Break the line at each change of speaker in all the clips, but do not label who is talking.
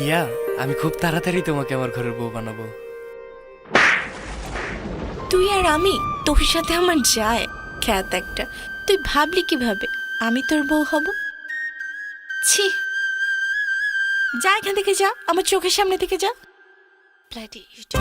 ভাইয়া, আমি খুব তাড়াতাড়ি তোমাকে আমার ঘরের বউ বানাবো।
তুই আর আমি, তোর সাথে আমার যায় খ্যাত একটা। তুই ভাবলি কিভাবে আমি তোর বউ হব? ছি, যা এখান থেকে যা, আমার চোখের সামনে থেকে যা। Bloody idiot.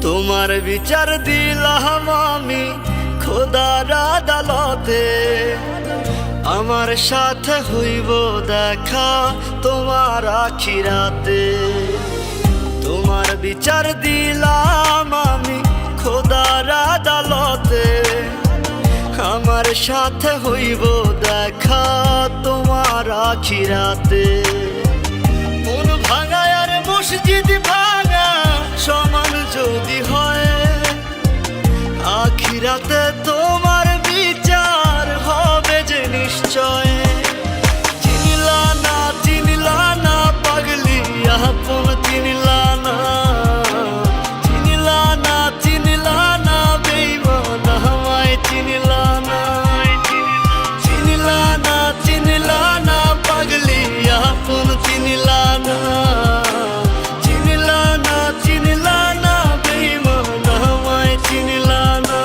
তোমার বিচার দিলাম আমি খোদার আদালতে, আমার সাথে হইব দেখা তোমার আখিরাতে। তোমার বিচার দিলাম আমি খোদার আদালতে, আমার সাথে হইব দেখা তোমার আখিরাতে। মন ভাঙা আর মসজিদ ভাঙা সমান যদি হয়, আখিরাতে তোমার বিচার হবে যে নিশ্চয়। চিনলা না পাগলি আপন চিনলা না, চিনলা না বেঈমান আমায় চিনলা না। চিনলা না পাগলি আপন চিনলা না, চিনলা না বেঈমান আমায় চিনলা না।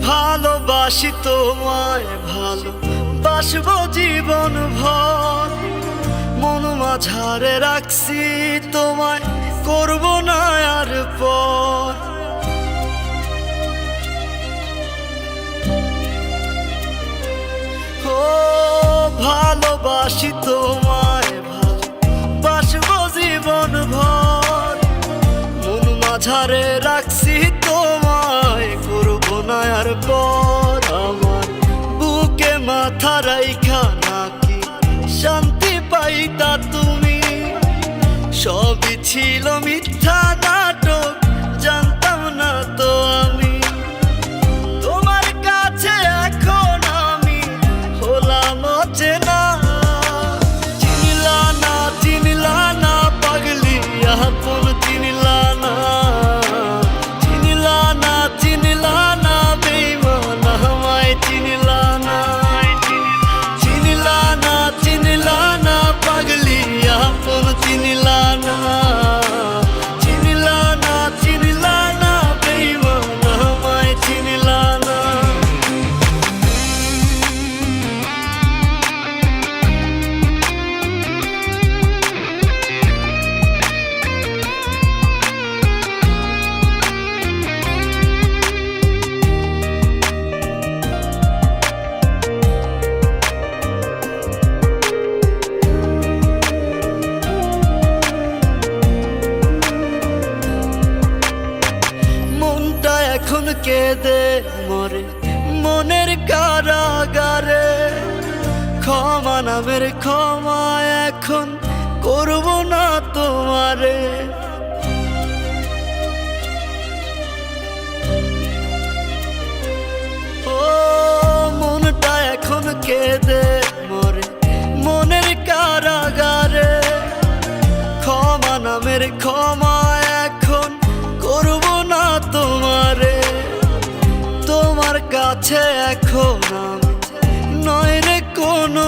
ভালোবাসি তোমায় ভালোবাসবো জীবন ভর, মন মাঝারে রাখছি তোমায় করব না আর পর। ও ভালোবাসি তোমায় ভালোবাসবো জীবন ভর, মন মাঝারে রাখছি তোমায় করব না আর পর। আমার বুকে মাথা রাইখা নাকি শান্তি পাইতা তুমি, সবই ছিল মিথ্যা নাটক জানতাম না তো আমি। তোমার কাছে এখন আমি হলাম অচেনা, চিনলা না পাগলি আপন চিনলা না। চিনলা না বেঈমান আমায় চিনলা না। চিনলা না পাগলি আপন চিনলা না। চিনলা না বেঈমান আমায় চিনলা না। মনটা এখন কেঁদে মরে মনের কারাগারে, ক্ষমা নামের ক্ষমা এখন করব না তোমারে। ও মনটা এখন কেঁদে মরে মনের কারাগারে, ক্ষমা নামের ক্ষমা এখন করব না তোমারে। তোমার কাছে এখন আমি নয় রে কোনো